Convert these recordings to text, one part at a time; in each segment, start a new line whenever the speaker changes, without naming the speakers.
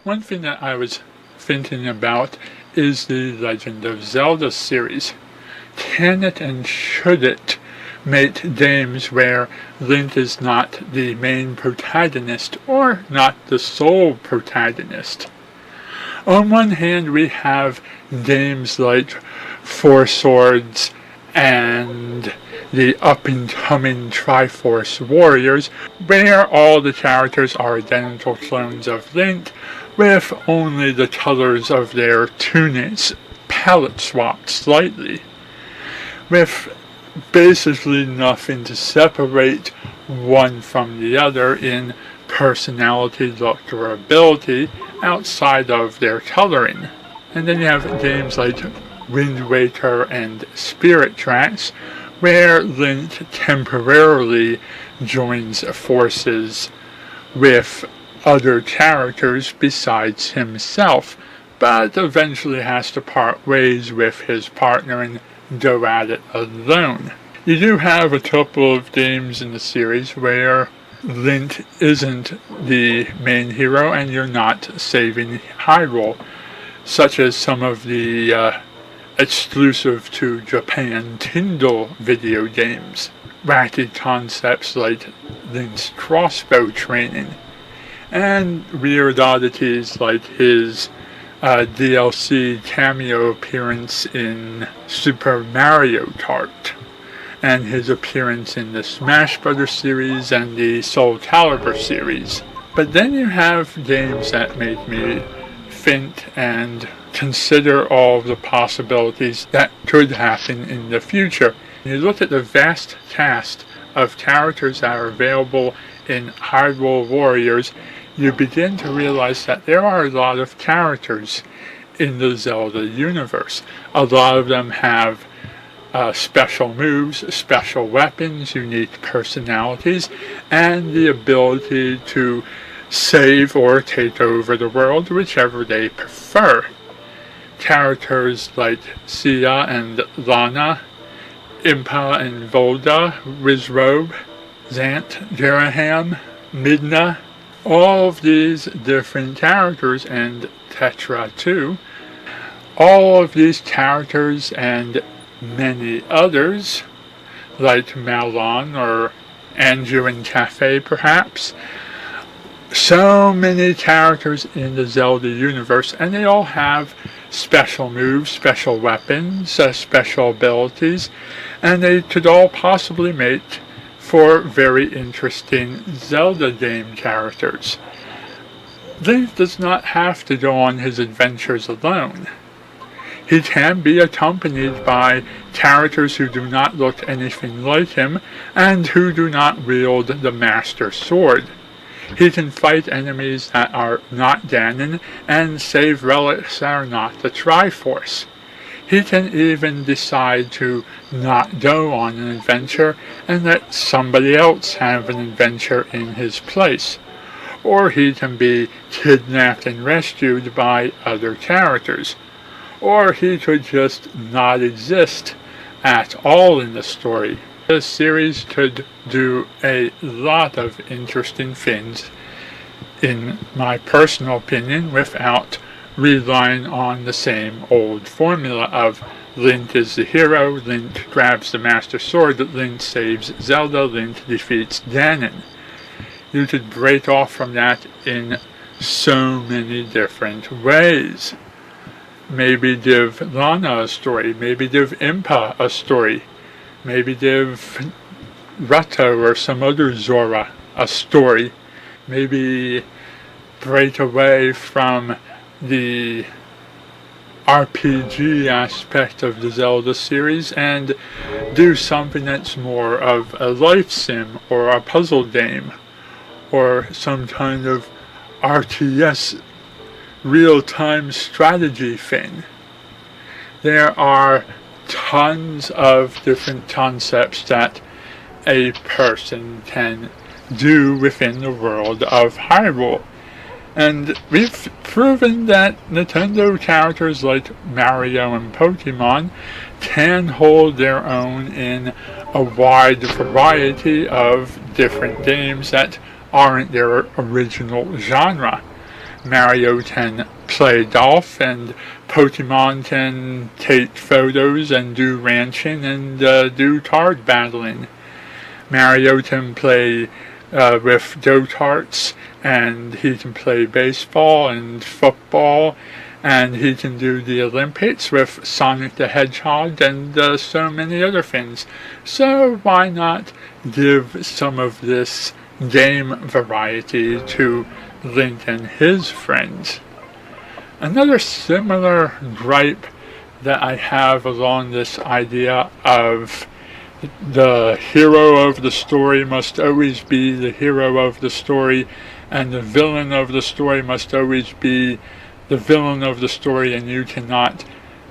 One thing that I was thinking about is the Legend of Zelda series. Can it and should it make games where Link is not the main protagonist or not the sole protagonist? On one hand, we have games like Four Swords and the up-and-coming Triforce Warriors, where all the characters are identical clones of Link, with only the colors of their tunics palette swapped slightly, with basically nothing to separate one from the other in personality, look, or ability outside of their coloring. And then you have games like Wind Waker and Spirit Tracks, where Link temporarily joins forces with other characters besides himself, but eventually has to part ways with his partner and go at it alone. You do have a couple of games in the series where Link isn't the main hero and you're not saving Hyrule, such as some of the exclusive to Japan Kindle video games. Wacky concepts like Link's crossbow training, and weird oddities like his DLC cameo appearance in Super Mario Kart, and his appearance in the Smash Bros. Series and the Soul Calibur series. But then you have games that make me think and consider all the possibilities that could happen in the future. You look at the vast cast of characters that are available in Hyrule Warriors, you begin to realize that there are a lot of characters in the Zelda universe. A lot of them have special moves, special weapons, unique personalities, and the ability to save or take over the world, whichever they prefer. Characters like Sia and Lana, Impa and Volda, Wizrobe, Zant, Jeraham, Midna, all of these different characters, and Tetra too, all of these characters and many others, like Malon or Anju and Cafe perhaps, so many characters in the Zelda universe, and they all have special moves, special weapons, special abilities, and they could all possibly make for very interesting Zelda game characters. Link does not have to go on his adventures alone. He can be accompanied by characters who do not look anything like him and who do not wield the Master Sword. He can fight enemies that are not Ganon and save relics that are not the Triforce. He can even decide to not go on an adventure and let somebody else have an adventure in his place. Or he can be kidnapped and rescued by other characters. Or he could just not exist at all in the story. The series could do a lot of interesting things, in my personal opinion, without relying on the same old formula of Link is the hero, Link grabs the Master Sword, Link saves Zelda, Link defeats Ganon. You could break off from that in so many different ways. Maybe give Lana a story, maybe give Impa a story, maybe give Rato or some other Zora a story, maybe break away from the RPG aspect of the Zelda series and do something that's more of a life sim or a puzzle game or some kind of RTS real-time strategy thing. There are tons of different concepts that a person can do within the world of Hyrule. And we've proven that Nintendo characters like Mario and Pokemon can hold their own in a wide variety of different games that aren't their original genre. Mario can play golf, and Pokemon can take photos and do ranching and do card battling. Mario can play with go-karts, and he can play baseball and football, and he can do the Olympics with Sonic the Hedgehog and so many other things. So why not give some of this game variety to Link and his friends? Another similar gripe that I have along this idea of the hero of the story must always be the hero of the story, and the villain of the story must always be the villain of the story, and you cannot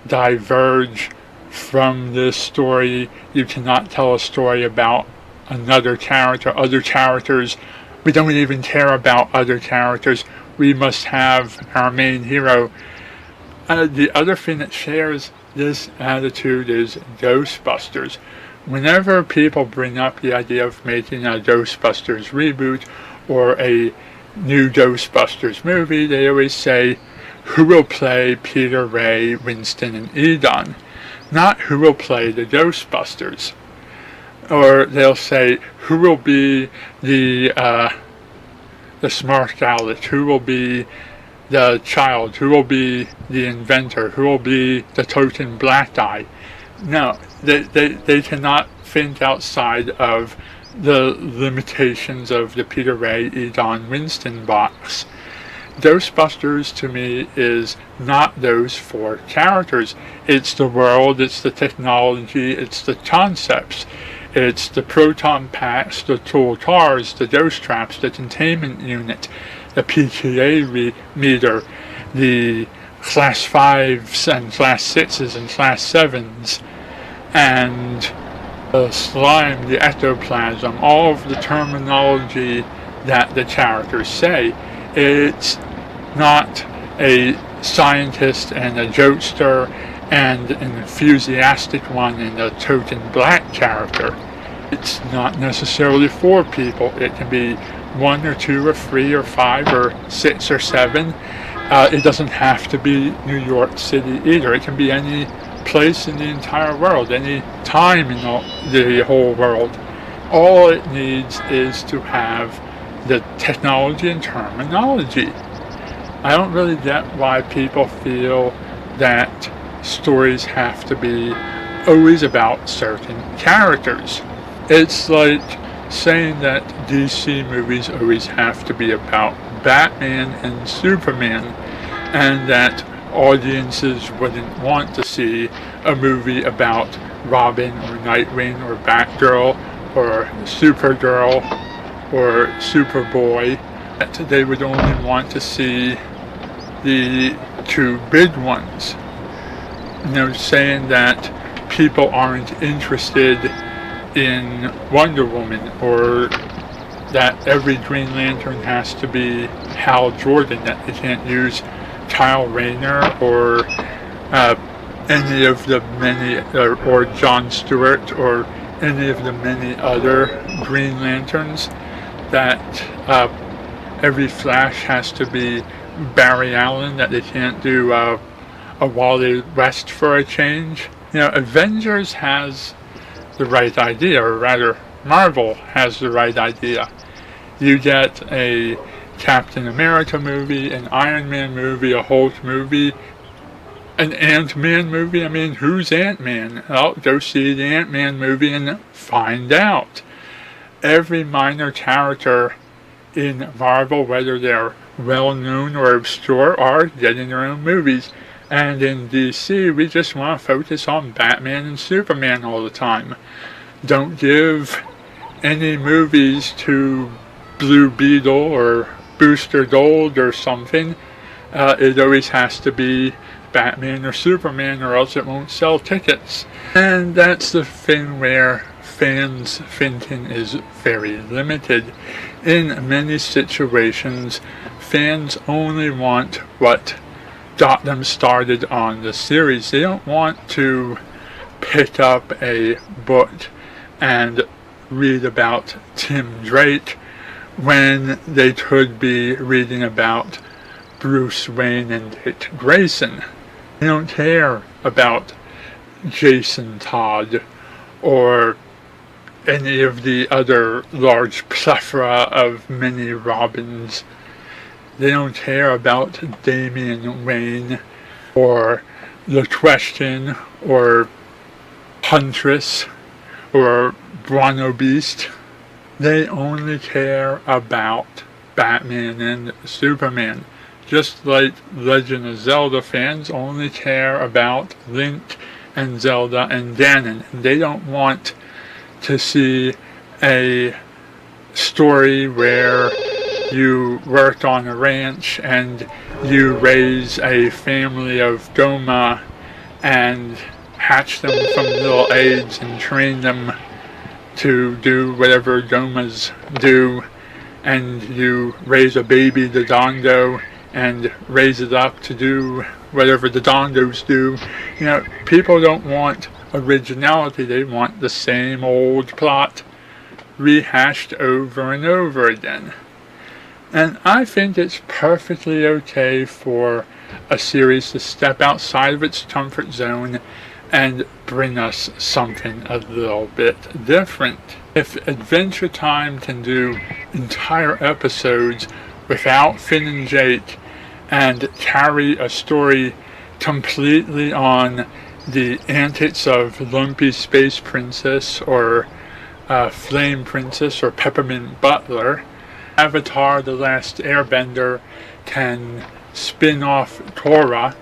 diverge from this story. You cannot tell a story about another character, other characters. We don't even care about other characters. We must have our main hero. The other thing that shares this attitude is Ghostbusters. Whenever people bring up the idea of making a Ghostbusters reboot or a new Ghostbusters movie, they always say, who will play Peter, Ray, Winston, and Egon? Not who will play the Ghostbusters. Or they'll say, who will be the smart aleck? Who will be the child? Who will be the inventor? Who will be the token black guy? No, they cannot think outside of the limitations of the Peter, Ray, Egon, Winston box. Ghostbusters to me is not those four characters. It's the world, it's the technology, it's the concepts. It's the proton packs, the tool cars, the ghost traps, the containment unit, the PTA meter, the class 5s and class 6s and class 7s, and the slime, the ectoplasm, all of the terminology that the characters say. It's not a scientist and a jokester and an enthusiastic one and a token black character. It's not necessarily for people. It can be 1 or 2 or 3 or 5 or 6 or 7. It doesn't have to be New York City either. It can be any place in the entire world, any time in the whole world. All it needs is to have the technology and terminology. I don't really get why people feel that stories have to be always about certain characters. It's like saying that DC movies always have to be about Batman and Superman, and that audiences wouldn't want to see a movie about Robin or Nightwing or Batgirl or Supergirl or Superboy. That they would only want to see the 2 big ones. Saying that people aren't interested in Wonder Woman, or that every Green Lantern has to be Hal Jordan, that they can't use Kyle Rayner or any of the many, or Jon Stewart, or any of the many other Green Lanterns, that every Flash has to be Barry Allen, that they can't do a Wally West for a change. Avengers has the right idea, or rather Marvel has the right idea. You get a Captain America movie, an Iron Man movie, a Hulk movie, an Ant-Man movie. I mean, who's Ant-Man? Well, go see the Ant-Man movie and find out. Every minor character in Marvel, whether they're well-known or obscure, are getting their own movies. And in DC, we just want to focus on Batman and Superman all the time. Don't give any movies to Blue Beetle or Booster Gold or something. It always has to be Batman or Superman, or else it won't sell tickets. And that's the thing where fans' thinking is very limited. In many situations, fans only want what got them started on the series. They don't want to pick up a book and read about Tim Drake when they could be reading about Bruce Wayne and Dick Grayson. They don't care about Jason Todd or any of the other large plethora of mini Robins. They don't care about Damian Wayne or The Question or Huntress or Bronco Beast. They only care about Batman and Superman. Just like Legend of Zelda fans only care about Link and Zelda and Ganon. And they don't want to see a story where you work on a ranch and you raise a family of Goma and hatch them from little eggs and train them to do whatever Gomas do, and you raise a baby Dodongo and raise it up to do whatever the Dongos do. You know, people don't want originality. They want the same old plot rehashed over and over again. And I think it's perfectly okay for a series to step outside of its comfort zone and bring us something a little bit different. If Adventure Time can do entire episodes without Finn and Jake and carry a story completely on the antics of Lumpy Space Princess or Flame Princess or Peppermint Butler, Avatar The Last Airbender can spin off Korra,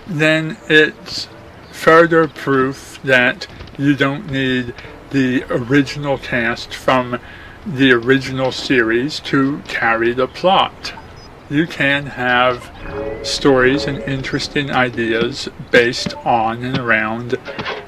then it's further proof that you don't need the original cast from the original series to carry the plot. You can have stories and interesting ideas based on and around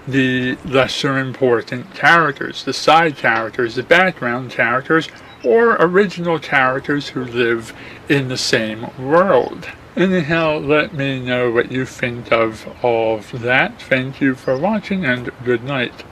the lesser important characters, the side characters, the background characters, or original characters who live in the same world. Anyhow, let me know what you think of all of that. Thank you for watching, and good night.